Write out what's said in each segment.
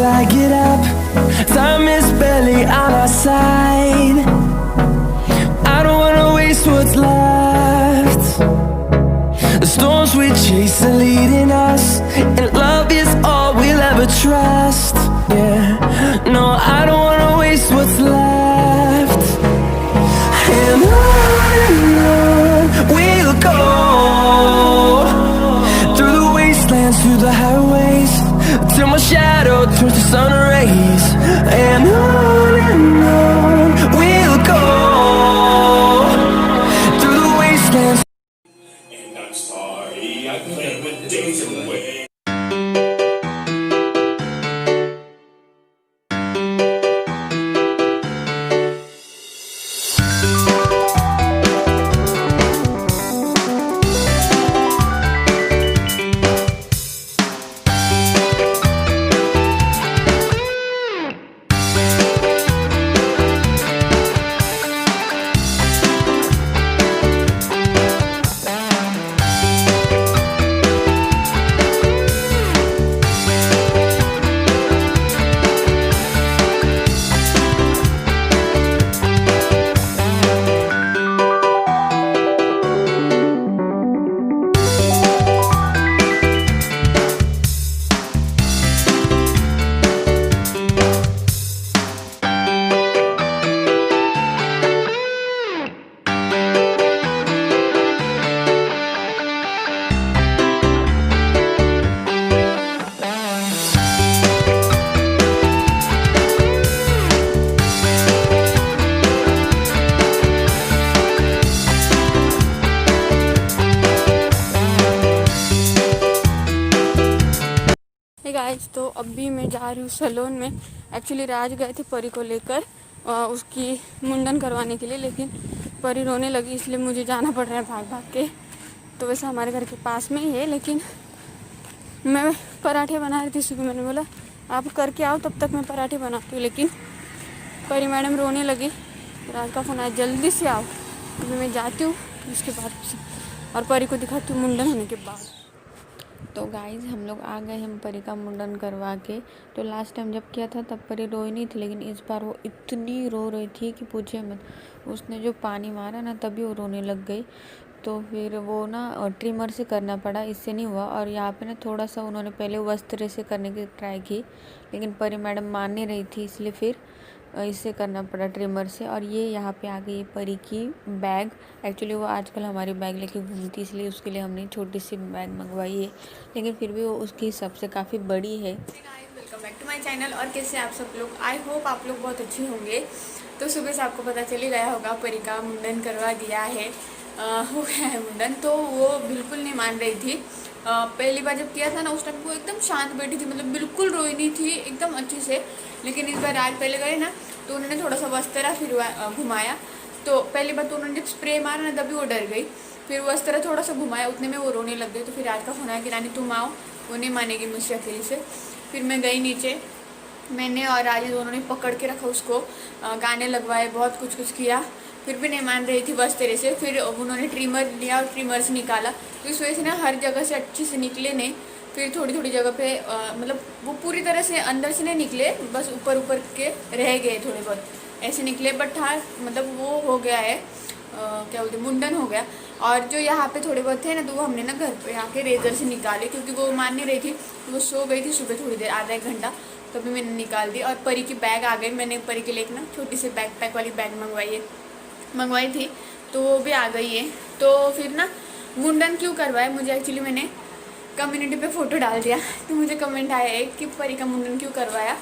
till I get up. Time is barely on our side. I don't wanna waste what's left. The storms we chase are leading us, and love is all we'll ever trust. Yeah, no, I don't wanna waste what's left. And on we'll go, through the wastelands, through the highways, till my shadow turns to sun rays. And on we'll go, through the wastelands. And I'm sorry I played with days away. Guys, तो अभी मैं जा रही हूँ salon में। Actually राज गए थे परी को लेकर उसकी मुंडन करवाने के लिए, लेकिन परी रोने लगी, इसलिए मुझे जाना पड़ रहा है भाग भाग के। तो वैसे हमारे घर के पास में ही है, लेकिन मैं पराठे बना रही थी सुबह। मैंने बोला आप करके आओ, तब तक मैं पराठे बनाती हूँ, लेकिन परी मैडम रोने लगी। राज का फ़ोन आया जल्दी से आओ। अभी मैं जाती हूँ, उसके बाद और परी को दिखाती हूँ मुंडन होने के बाद। तो गाइज़, हम लोग आ गए हम परी का मुंडन करवा के। तो लास्ट टाइम जब किया था तब परी रोई नहीं थी, लेकिन इस बार वो इतनी रो रही थी कि पूछे मत। उसने जो पानी मारा ना, तभी वो रोने लग गई। तो फिर वो ना ट्रिमर से करना पड़ा, इससे नहीं हुआ। और यहाँ पे ना थोड़ा सा उन्होंने पहले वस्त्र से करने की ट्राई की, लेकिन परी मैडम मान नहीं रही थी, इसलिए फिर इससे करना पड़ा ट्रिमर से। और ये यहाँ पे आ गई परी की बैग। एक्चुअली वो आजकल हमारी बैग लेके घूमती, इसलिए उसके लिए हमने छोटी सी बैग मंगवाई है, लेकिन फिर भी वो उसके हिसाब से काफ़ी बड़ी है। Welcome back to my channel. और कैसे आप सब लोग? आई होप आप लोग बहुत अच्छे होंगे। तो सुबह से आपको पता चल ही गया होगा, परी का मुंडन करवा दिया है, हो गया है मुंडन। तो वो बिल्कुल नहीं मान रही थी। पहली बार जब किया था ना, उस टाइम वो एकदम शांत बैठी थी, मतलब बिल्कुल रोई नहीं थी, एकदम अच्छे से। लेकिन इस बार आज पहले गए ना, तो उन्होंने थोड़ा सा वस्त्रा फिर घुमाया। तो पहली बार तो उन्होंने जब स्प्रे मारा ना, तभी वो डर गई। फिर वस्त्रा थोड़ा सा घुमाया, उतने में वो रोने लग गई। तो फिर आज का फोन आया कि रानी तुम आओ, वो नहीं मानेगी मुझसे अकेले से। फिर मैं गई नीचे, मैंने और राजी दोनों ने पकड़ के रखा उसको, गाने लगवाए, बहुत कुछ किया, फिर भी नहीं मान रही थी बस तेरे से। फिर उन्होंने ट्रिमर लिया और ट्रिमर से निकाला। तो इस वजह से ना हर जगह से अच्छे से निकले नहीं। फिर थोड़ी थोड़ी जगह पे मतलब वो पूरी तरह से अंदर से नहीं निकले, बस ऊपर ऊपर के रह गए, थोड़े बहुत ऐसे निकले। बट हाँ, मतलब वो हो गया है, क्या बोलते, मुंडन हो गया। और जो यहाँ पे थोड़े बहुत थे ना, तो वो हमने ना घर पे आके रेजर से निकाले, क्योंकि वो मान नहीं रही थी। वो सो गई थी सुबह थोड़ी देर, आधा एक घंटा, तभी मैंने निकाल दी। और परी की बैग आ गई। मैंने परी के लिए एक ना छोटी सी बैकपैक वाली बैग मंगवाई थी, तो वो भी आ गई है। तो फिर ना मुंडन क्यों करवाया मुझे, एक्चुअली मैंने कम्युनिटी पे फ़ोटो डाल दिया, तो मुझे कमेंट आया है कि परी का मुंडन क्यों करवाया।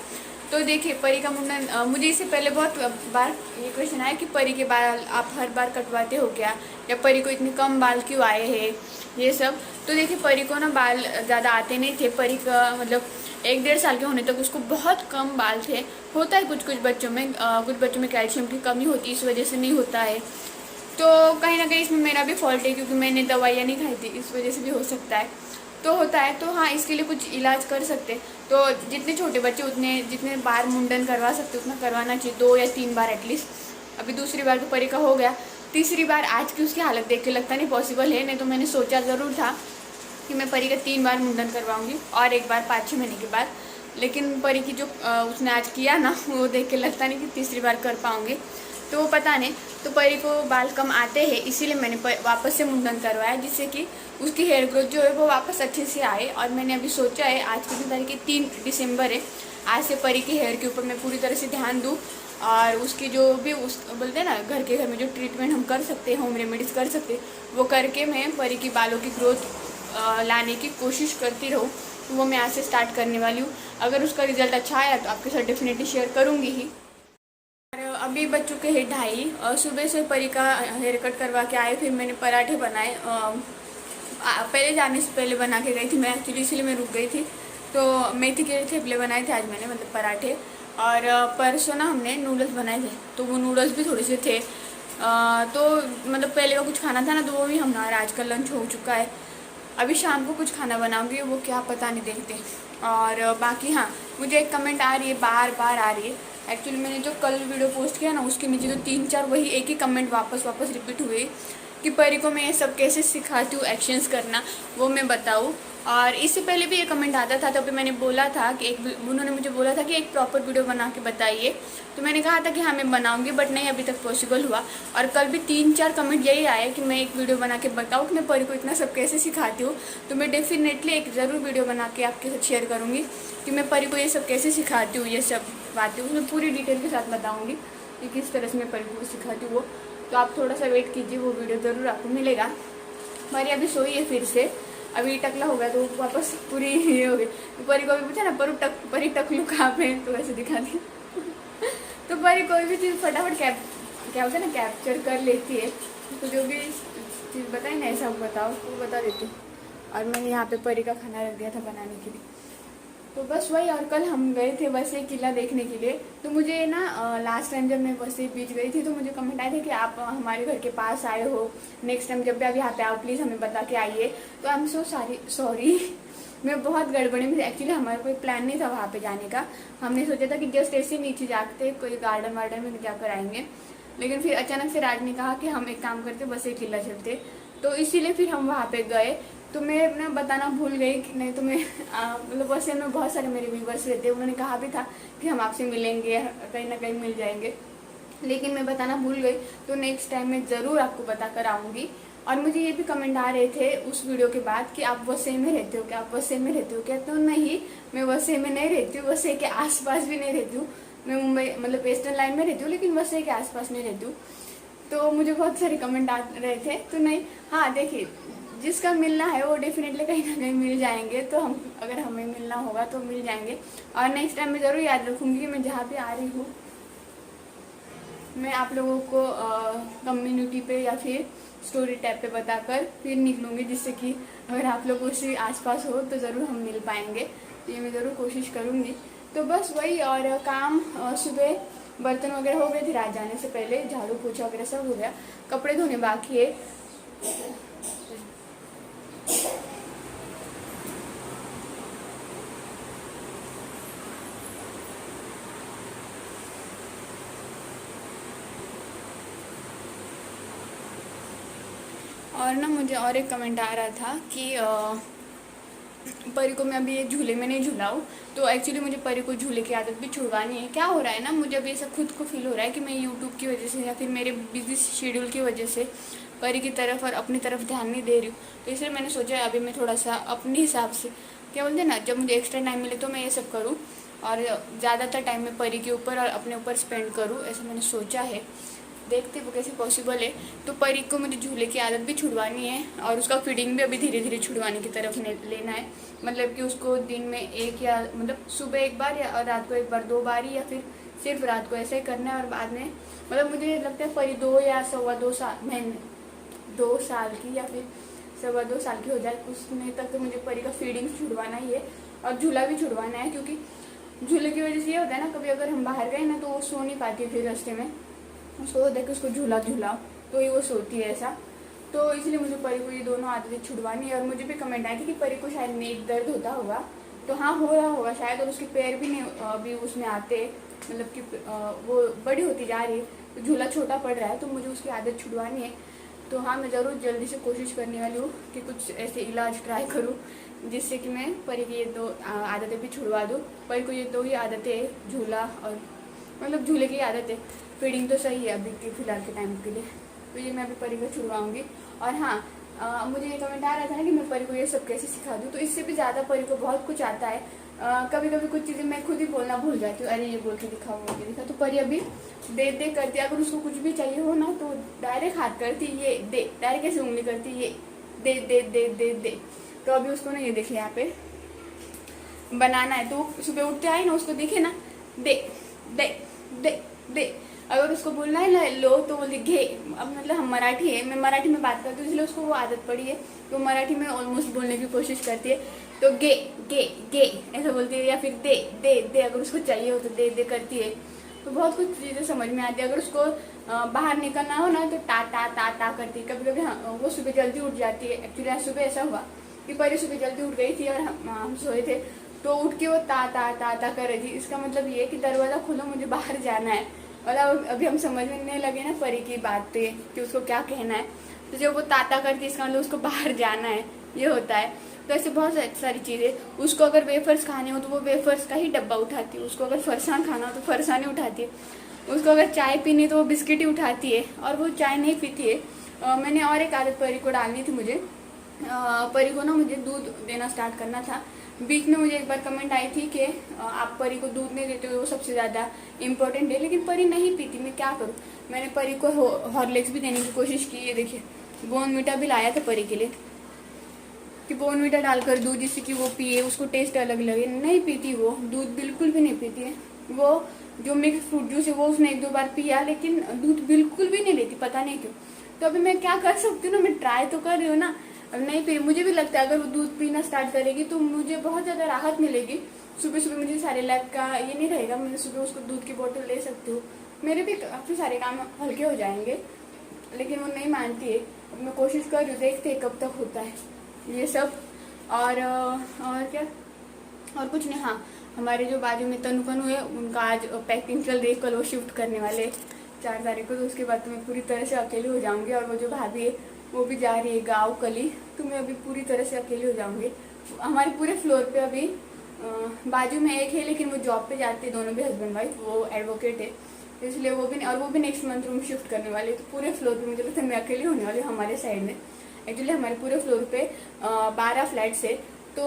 तो देखिए, परी का मुंडन मुझे इससे पहले बहुत बार ये क्वेश्चन आया कि परी के बाल आप हर बार कटवाते हो क्या, या परी को इतने कम बाल क्यों आए हैं, ये सब। तो देखिए, परी को ना बाल ज़्यादा आते नहीं थे। परी का मतलब 1-1.5 साल के होने तक उसको बहुत कम बाल थे। होता है कुछ बच्चों में, कुछ बच्चों में कैल्शियम की कमी होती है, इस वजह से नहीं होता है। तो कहीं ना कहीं इसमें मेरा भी फॉल्ट है, क्योंकि मैंने दवाइयाँ नहीं खाई थी, इस वजह से भी हो सकता है। तो होता है, तो हाँ, इसके लिए कुछ इलाज कर सकते। तो जितने छोटे बच्चे उतने जितने बार मुंडन करवा सकते उतना करवाना चाहिए, 2 या 3 बार एटलीस्ट। अभी दूसरी बार तो परी का हो गया, तीसरी बार आज की उसकी हालत देख के लगता नहीं पॉसिबल है। नहीं तो मैंने सोचा ज़रूर था कि मैं परी का 3 बार मुंडन करवाऊँगी, और एक बार 5-6 महीने के बाद। लेकिन परी की जो उसने आज किया ना, वो देख के लगता नहीं कि तीसरी बार कर पाऊँगी, तो वो पता नहीं। तो परी को बाल कम आते हैं, इसीलिए मैंने वापस से मुंडन करवाया, जिससे कि उसकी हेयर ग्रोथ जो है वो वापस अच्छे से आए। और मैंने अभी सोचा है, आज की तारीख 3 दिसंबर है, आज से परी की हेयर के ऊपर मैं पूरी तरह से ध्यान दूँ और उसकी जो भी उस बोलते हैं ना, घर में जो ट्रीटमेंट हम कर सकते हैं, होम रेमेडीज़ कर सकते हैं, वो करके मैं परी की बालों की ग्रोथ लाने की कोशिश करती रहूँ। तो वो मैं आज से स्टार्ट करने वाली हूँ। अगर उसका रिजल्ट अच्छा आया तो आपके साथ डेफिनेटली शेयर करूँगी ही। और अभी बज चुके हैं 2:30 और सुबह से परी का हेयर कट करवा के आए, फिर मैंने पराठे बनाए। पहले जाने से पहले बना के गई थी मैं, एक्चुअली इसलिए मैं रुक गई थी। तो मेथी के थेपले बनाए थे आज मैंने, मतलब पराठे। और परसों ना हमने नूडल्स बनाए थे, तो वो नूडल्स भी थोड़े से थे। तो मतलब पहले का कुछ खाना था ना, तो वो भी हमारा आज का लंच हो चुका है। अभी शाम को कुछ खाना बनाऊंगी, वो क्या पता नहीं, देखते। और बाकी हाँ, मुझे एक कमेंट आ रही है, बार बार आ रही है। एक्चुअली मैंने जो कल वीडियो पोस्ट किया ना, उसके नीचे तो 3-4 वही एक ही कमेंट वापस रिपीट हुए कि परी को मैं ये सब कैसे सिखाती हूँ एक्शंस करना, वो मैं बताऊँ। और इससे पहले भी ये कमेंट आता था, तो अभी मैंने बोला था कि उन्होंने मुझे बोला था कि एक प्रॉपर वीडियो बना के बताइए। तो मैंने कहा था कि हाँ मैं बनाऊंगी, बट नहीं अभी तक पॉसिबल हुआ। और कल भी 3-4 कमेंट यही आए कि मैं एक वीडियो बना के बताऊँ कि मैं परी को इतना सब कैसे सिखाती हूँ। तो मैं डेफिनेटली एक ज़रूर वीडियो बना के आपके साथ शेयर करूँगी कि मैं परी को ये सब कैसे सिखाती हूँ, ये सब बातें उसमें पूरी डिटेल के साथ बताऊँगी कि किस तरह से मैं परी को सिखाती हूँ वो। तो आप थोड़ा सा वेट कीजिए, वो वीडियो ज़रूर आपको मिलेगा। परी अभी सोई है फिर से, अभी टकला हो गया तो वापस पूरी ये हो गई। परी को अभी पूछा ना, परी टकलू कहाँ पे, तो वैसे दिखा दी। तो परी कोई भी चीज़ फटाफट क्या होता है ना, कैप्चर कर लेती है। तो जो भी चीज़ बताए ना, ऐसा बताओ वो बता देती हूँ। और मैंने यहाँ पे परी का खाना रख दिया था बनाने के लिए। तो बस वही। और कल हम गए थे वैसे किला देखने के लिए। तो मुझे ना लास्ट टाइम जब मैं वैसे बीच गई थी, तो मुझे कमेंट आए थे कि आप हमारे घर के पास आए हो, नेक्स्ट टाइम जब भी आप यहाँ पे आओ प्लीज़ हमें बता के आइए। तो आई एम सो सॉरी मैं बहुत गड़बड़ी में। एक्चुअली हमारा कोई प्लान नहीं था वहाँ पे जाने का। हमने सोचा था कि जस्ट ऐसे नीचे जाते कोई गार्डन वार्डन में जाकर आएंगे, लेकिन फिर अचानक से राज ने कहा कि हम एक काम करते, बस एक किला चलते। तो इसीलिए फिर हम वहाँ पे गए। तो मैं अपना बताना भूल गई कि नहीं तो मैं मतलब वैसे में बहुत सारे मेरे व्यूवर्स रहते हैं, उन्होंने कहा भी था कि हम आपसे मिलेंगे, कहीं ना कहीं मिल जाएंगे, लेकिन मैं बताना भूल गई। तो नेक्स्ट टाइम मैं ज़रूर आपको बता कर आऊँगी। और मुझे ये भी कमेंट आ रहे थे उस वीडियो के बाद कि आप वसई में रहते हो क्या, आप वसई में रहते हो क्या। तो नहीं, मैं वसई में नहीं रहती हूँ, वसई के आसपास भी नहीं रहती हूँ। मैं मुंबई मतलब वेस्टर्न लाइन में रहती हूँ, लेकिन वसई के आसपास नहीं रहती हूँ। तो मुझे बहुत सारे कमेंट आ रहे थे। तो नहीं, हाँ देखिए, जिसका मिलना है वो डेफिनेटली कहीं ना कहीं मिल जाएंगे। तो हम अगर हमें मिलना होगा तो मिल जाएंगे। और नेक्स्ट टाइम मैं ज़रूर याद रखूँगी कि मैं जहाँ पे आ रही हूँ मैं आप लोगों को कम्युनिटी पे या फिर स्टोरी टैब पे बताकर फिर निकलूँगी, जिससे कि अगर आप लोग उसी आसपास हो तो ज़रूर हम मिल पाएंगे। तो ये मैं ज़रूर कोशिश करूँगी। तो बस वही। और काम सुबह बर्तन वगैरह हो गए थे रात जाने से पहले, झाड़ू पोछा वगैरह सब हो गया, कपड़े धोने बाकी है। और ना मुझे और एक कमेंट आ रहा था कि परी को मैं अभी एक झूले में नहीं झूलाऊँ। तो एक्चुअली मुझे परी को झूले की आदत भी छुड़वानी है। क्या हो रहा है ना, मुझे अभी ऐसा खुद को फील हो रहा है कि मैं यूट्यूब की वजह से या फिर मेरे बिजी शेड्यूल की वजह से परी की तरफ और अपनी तरफ ध्यान नहीं दे रही हूँ। तो इसलिए मैंने सोचा अभी मैं थोड़ा सा अपने हिसाब से, क्या बोलते हैं ना, जब मुझे एक्स्ट्रा टाइम मिले तो मैं ये सब करूँ और ज़्यादातर टाइम मैं परी के ऊपर और अपने ऊपर स्पेंड करूँ, ऐसा मैंने सोचा है। देखते वो कैसे पॉसिबल है। तो परी को मुझे झूले की आदत भी छुड़वानी है और उसका फीडिंग भी अभी धीरे धीरे छुड़वाने की तरफ लेना है। मतलब कि उसको दिन में एक या मतलब सुबह एक बार या रात को एक बार, 2 बार ही, या फिर सिर्फ रात को ऐसा ही करना है। और बाद में मतलब मुझे लगता है परी 2 या 2.25 साल 2 साल की या फिर 2.25 साल की हो जाए, उसमें तक तो मुझे परी का फीडिंग छुड़वाना ही है और झूला भी छुड़वाना है। क्योंकि झूले की वजह से ये होता है ना, कभी अगर हम बाहर गए ना तो वो सो नहीं पाती है, फिर रास्ते में उसको देख के उसको झूलाओ तो ये वो सोती है ऐसा। तो इसलिए मुझे परी को ये दोनों आदतें छुड़वानी है। और मुझे भी कमेंट आए थे कि परी को शायद नेक दर्द होता होगा, तो हाँ हो रहा होगा शायद, और उसके पैर भी नहीं अभी उसमें आते, मतलब कि वो बड़ी होती जा रही है, तो झूला छोटा पड़ रहा है, तो मुझे उसकी आदत छुड़वानी है। तो हाँ मैं ज़रूर जल्दी से कोशिश करने वाली हूँ कि कुछ ऐसे इलाज ट्राई करूँ जिससे कि मैं परी की ये 2 आदतें भी छुड़वा दूँ। परी को ये 2 ही आदतें, झूला और मतलब झूले की आदत है, फीडिंग तो सही है अभी के फिलहाल के टाइम के लिए, तो ये मैं अभी परी को छुड़वाऊँगी। और हाँ, मुझे ये कमेंट आ रहा था ना कि मैं परी को ये सब कैसे सिखा दूँ, तो इससे भी ज़्यादा परी को बहुत कुछ आता है। कभी कभी कुछ चीज़ें मैं खुद ही बोलना भूल जाती हूँ, अरे ये बोल के दिखा, वो बोल के दिखा, तो परी अभी दे दे करती है। अगर उसको कुछ भी चाहिए हो ना तो डायरेक्ट हाथ करती, ये दे, डायरेक्ट ऐसे उंगली करती, ये दे दे दे दे दे। तो अभी उसको ना ये देखिए यहाँ पे बनाना है, तो सुबह उठते आए ना उसको दिखे ना, दे दे दे दे। अगर उसको बोलना है ना लो तो बोलती घे। अब मतलब हम मराठी है, मैं मराठी में बात करती हूँ इसलिए उसको वो आदत पड़ी है, तो मराठी में ऑलमोस्ट बोलने की कोशिश करती है। तो गे गे गे ऐसा बोलती है, या फिर दे दे दे, अगर उसको चाहिए हो तो दे दे करती है। तो बहुत कुछ चीज़ें समझ में आती है। अगर उसको बाहर निकलना हो ना तो टा टा टा टा करती है। कभी कभी वो सुबह जल्दी उठ जाती है। एक्चुअली आज सुबह ऐसा हुआ कि परी सुबह जल्दी उठ गई थी और हम सोए थे, तो उठ के वो ता ता ता ता कर रही थी। इसका मतलब ये कि दरवाज़ा खोलो, मुझे बाहर जाना है। और अभी हम समझने लगे ना परी की बात पे कि उसको क्या कहना है, तो जब वो ताता करती है इसका मतलब उसको बाहर जाना है, ये होता है। तो ऐसे बहुत सारी चीज़ें। उसको अगर वेफर्स खाने हो तो वो वेफर्स का ही डब्बा उठाती है, उसको अगर फरसान खाना हो तो फरसान ही उठाती है, उसको अगर चाय पीनी तो वो बिस्किट ही उठाती है, और वो चाय नहीं पीती है। मैंने और एक आदत परी को डालनी थी मुझे। परी को ना मुझे दूध देना स्टार्ट करना था। बीच में मुझे एक बार कमेंट आई थी कि आप परी को दूध नहीं देते हो, वो सबसे ज़्यादा इम्पोर्टेंट है, लेकिन परी नहीं पीती, मैं क्या करूँ। मैंने परी को हॉर्लिक्स भी देने की कोशिश की। ये देखिए बोर्नवीटा भी लाया था परी के लिए कि बोर्नवीटा डालकर दूध जिससे कि वो पिए, उसको टेस्ट अलग लगे। नहीं पीती वो दूध, बिल्कुल भी नहीं पीती है। वो जो मिक्स फ्रूट जूस है वो उसने 1-2 बार पिया, लेकिन दूध बिल्कुल भी नहीं लेती, पता नहीं क्यों। तो अभी मैं क्या कर सकती हूँ ना, मैं ट्राई तो कर रही हूँ ना। अब नहीं पी, मुझे भी लगता है अगर वो दूध पीना स्टार्ट करेगी तो मुझे बहुत ज़्यादा राहत मिलेगी। सुबह सुबह मुझे सारे लैब का ये नहीं रहेगा, मैं सुबह उसको दूध की बोतल ले सकती हूँ, मेरे भी काफ़ी सारे काम हल्के हो जाएंगे। लेकिन वो नहीं मानती है। अब मैं कोशिश कर रही हूँ, देखते हैं कब तक होता है ये सब। और क्या, और कुछ नहीं। हाँ, हमारे जो बाजू में तनु है उनका आज पैकिंग चल रही है, कल वो शिफ्ट करने वाले 4 तारीख को, तो उसके बाद तो मैं पूरी तरह से अकेली हो जाऊंगी। और वो जो भाभी है वो भी जा रही है गाँव कल ही, तो मैं अभी पूरी तरह से अकेली हो जाऊंगी। हमारे पूरे फ्लोर पे अभी बाजू में एक है, लेकिन वो जॉब पे जाते हैं, दोनों भी हस्बैंड वाइफ, वो एडवोकेट है, इसलिए वो भी, और वो भी नेक्स्ट मंथ रूम शिफ्ट करने वाले। तो पूरे फ्लोर पे मुझे लगता है मैं अकेली होने वाली हूँ हमारे साइड में। एक्चुअली हमारे पूरे फ्लोर पे 12 फ्लैट्स है, तो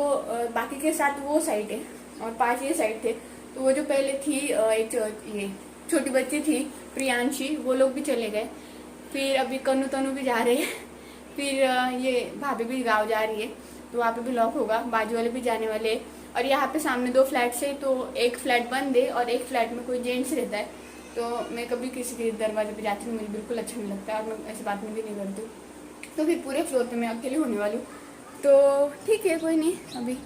बाकी के साथ वो साइड है और 5 ये साइड थे। तो वो जो पहले थी एक ये छोटी बच्ची थी प्रियांशी, वो लोग भी चले गए। फिर अभी तनु भी जा रहे हैं। फिर ये भाभी भी गाँव जा रही है, तो वहाँ पे भी लॉक होगा, बाजू वाले भी जाने वाले। और यहाँ पे सामने 2 फ्लैट्स है, तो एक फ्लैट बंद है और एक फ्लैट में कोई जेंट्स रहता है। तो मैं कभी किसी के दरवाजे पे जाती हूँ, मुझे बिल्कुल अच्छा नहीं लगता और मैं ऐसी बात में भी नहीं करती हूँ। तो फिर पूरे फ्लोर पे मैं अकेली होने वाली हूँ, तो ठीक है, कोई नहीं। अभी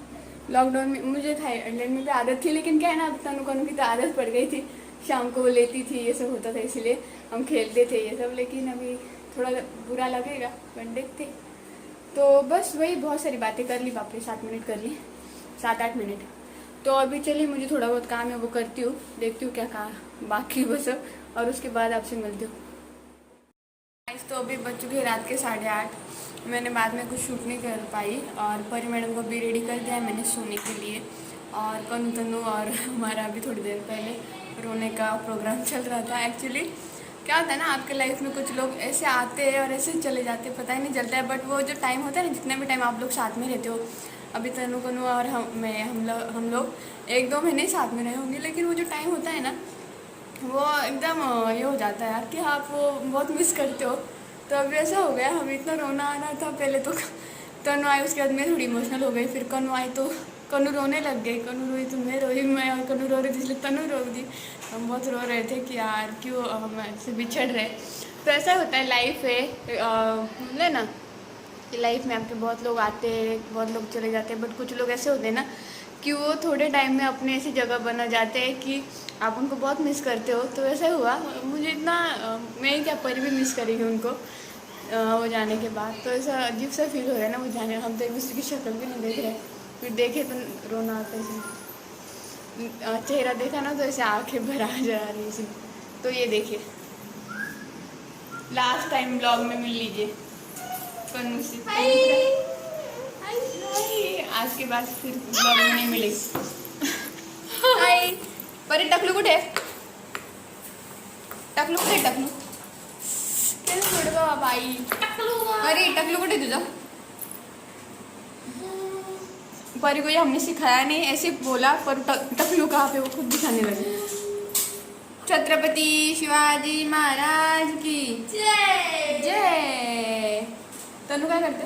लॉकडाउन में मुझे थाईलैंड में भी आदत थी, लेकिन क्या है ना, तनु की तो आदत पड़ गई थी, शाम को वो लेती थी, ये सब होता था, इसीलिए हम खेलते थे ये सब। लेकिन अभी थोड़ा बुरा लगेगा, बट देखते। तो बस वही बहुत सारी बातें कर ली, बाप रे 7 मिनट कर ली, 7-8 मिनट। तो अभी चलिए, मुझे थोड़ा बहुत काम है वो करती हूँ, देखती हूँ क्या काम बाकी वो सब, और उसके बाद आपसे मिलती हूँ। तो अभी बज चुके रात के 8:30। मैंने बाद में कुछ शूट नहीं कर पाई, और परी मैडम को भी रेडी कर दिया है मैंने सोने के लिए। और तनु और हमारा अभी थोड़ी देर पहले रोने का प्रोग्राम चल रहा था। एक्चुअली क्या होता है ना, आपके लाइफ में कुछ लोग ऐसे आते हैं और ऐसे चले जाते हैं, पता ही नहीं चलता है। बट वो जो टाइम होता है ना, जितने भी टाइम आप लोग साथ में रहते हो, अभी तनु और हम लोग 1-2 महीने साथ में रहे होंगे, लेकिन वो जो टाइम होता है ना, वो एकदम ये हो जाता है यार कि आप वो बहुत मिस करते हो। तो अभी ऐसा हो गया, हमें इतना रोना आ रहा था। पहले तो तनु आई, उसके बाद मैं थोड़ी इमोशनल हो गई। फिर कनु आई तो कनु रोने लग गई, कनु रोई तो मैं रोई, मैं और कनु रो रही थी इसलिए तनु रो दी। हम बहुत रो रहे थे कि यार क्यों हम ऐसे बिछड़ रहे। तो ऐसा होता है, लाइफ है बोले ना कि लाइफ में आपके बहुत लोग आते हैं, बहुत लोग चले जाते हैं, बट कुछ लोग ऐसे होते हैं ना कि वो थोड़े टाइम में अपने ऐसी जगह बना जाते हैं कि आप उनको बहुत मिस करते हो। तो ऐसा हुआ मुझे इतना, मैं क्या परी भी मिस करेगी उनको वो जाने के बाद। तो ऐसा अजीब सा फील हो रहा है ना वो जाने, हम तो एक दूसरे की शक्ल भी नहीं देख रहे। फिर देखे तो रोना आता है, चेहरा देखा ना तो ऐसे आंखें भर आ जा रही थी। तो ये देखिए, लास्ट टाइम ब्लॉग में मिल लीजिए कन्नू से। आज के बाद फिर ब्लॉग में नहीं मिलेगी. हाय परी, टकलू कुठे आहे? टकलू कुठे आहे? टकलू केलं सोडवा बाई. परी टकलू कुठे आहे तुझा? परी को ये हमने सिखाया नहीं, ऐसे बोला पर टकलू कहाँ पे वो खुद दिखाने लगे. छत्रपति शिवाजी महाराज की जय जय. तनु क्या करते?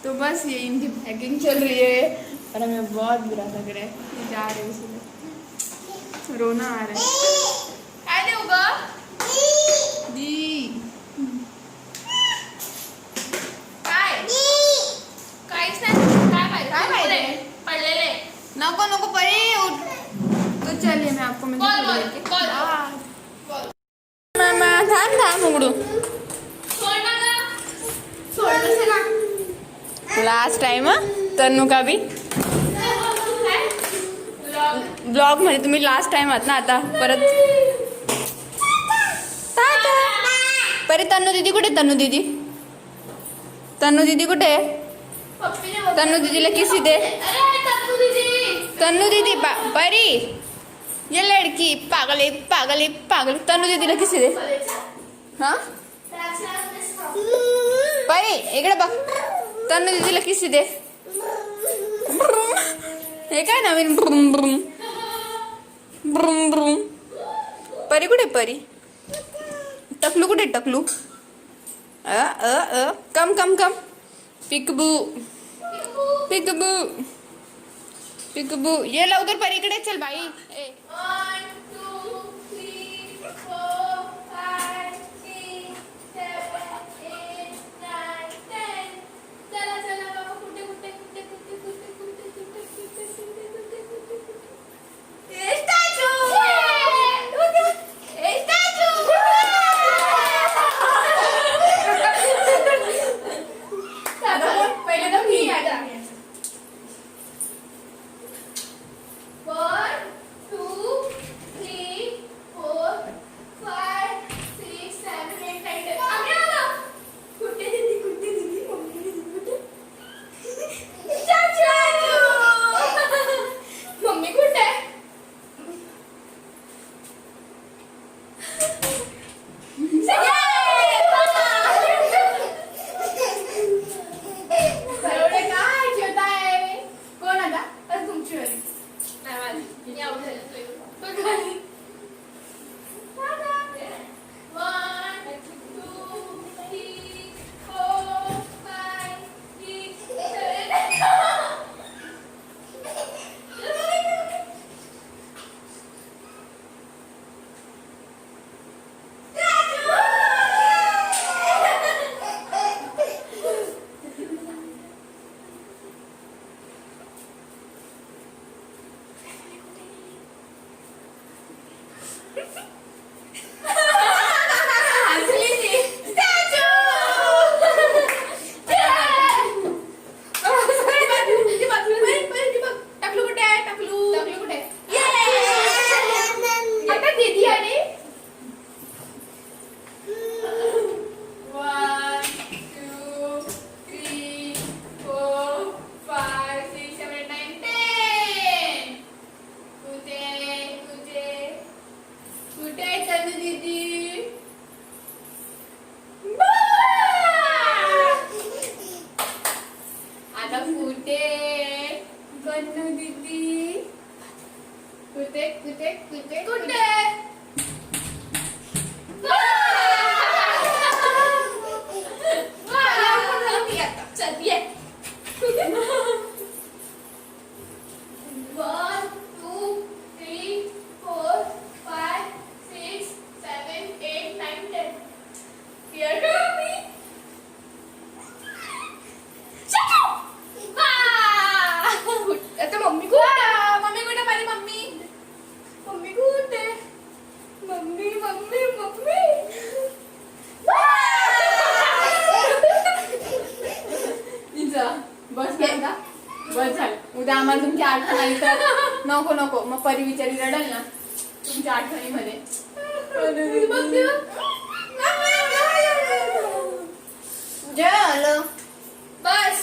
तो बस ये इनकी पैकिंग चल रही है और हमें बहुत बुरा लग रहा है. जा रहे हैं इसलिए रोना आ रहा है. काय देऊ ग? दी काय? काहीच नाही. काय पाहिजे? पडलेले. नको नको परी उठ. तो चलिए मैं आपको मामा थांब उघडू. लास्ट टाइम तन्नू का भी ब्लॉग मध्ये तुम्ही लास्ट टाइम आहात ना आता परत. परी तन्नू दीदी कुठे? तन्नू दीदी कुठे आहे? तन्नू दीदीला किसी दे. तन्नू दीदी परी ये लड़की पागल है पागल है पागल. तन्नू दीदीला किसी दे. हाँ परी इकडे बघ. तन्नू दीदीला किसी दे. हे काय नवीन ब्रुम ब्रुम ब्रुम ब्रुम. परी कुठे? परी टकलू कुठे? टकलू कम कम कम. पिकबू पिकबू पिकबू ये लवकर परी इकडे चल बाई. 1 2 3 4 5 6 7 8 9 10. चला चला बाबा. कुठे कुठे कुठे कुठे कुठे कुठे कुठे कुठे कुठे स्टॅच्यू. पहिले तर मी आता 1 2 3 4 5 6 7 8 9 10. आम्ही आलो. कुठे दीदी मम्मी कुठे? चाचू मम्मी कुठे? बस झालं. उद्या आम्हाला तुमची आठवण आली तर नको नको मग परी बिचारी रडल ना तुमच्या आठवणीमध्ये. झालं बस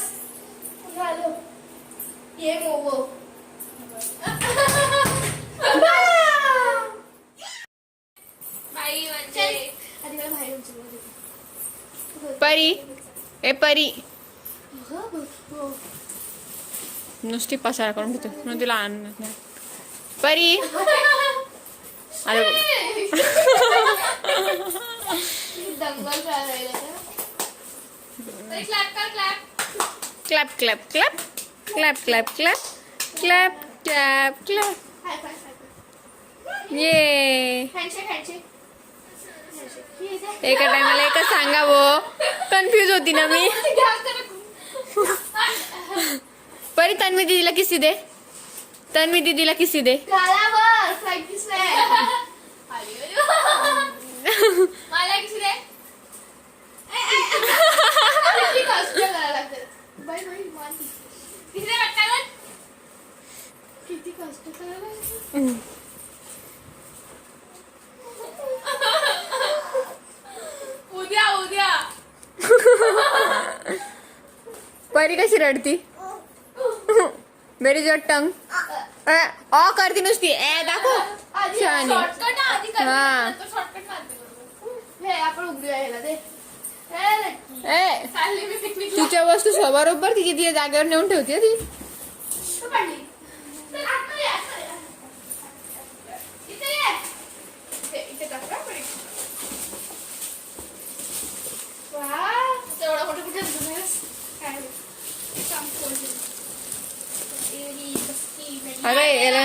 झालं. परी ए परी नुसती पसारा करून घेतो म्हणून तिला आणत नाही. परी अरे clap clap clap clap clap clap clap clap clap ये एका टायमाला एकच सांगावं. कन्फ्यूज होती ना मी. परी तन्वी दीदीला किसी दे. तन्वी दीदीला किसी दे. मला किती दे किती कष्ट करायला. उद्या उद्या परी कशी रडती. मेरी जो टंग ऑ करती नुसती ए दाखव. छान आहे. शॉर्टकट आधी हा. शॉर्टकट मारते बरोबर. हे आपण उघडूया ह्याला दे. ए चालली मी पिकनिक तिच्या वस्तू बरोबर तिची ती जागेवर नेऊन ठेवते ती. इथे टाका परी. वा तेवढा मोठं कुठे काय अरे याला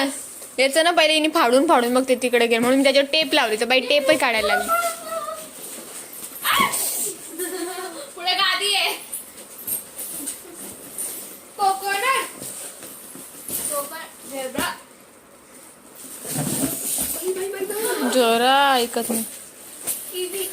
याचं ना पहिले हिने फाडून फाडून मग ते तिकडे गेलं म्हणून मी त्याच्यावर टेप लावली. तर बाई टेपही काढायला लागली. पुढे गादी आहे. Coconut zebra. जरा ऐकत नाही. किवी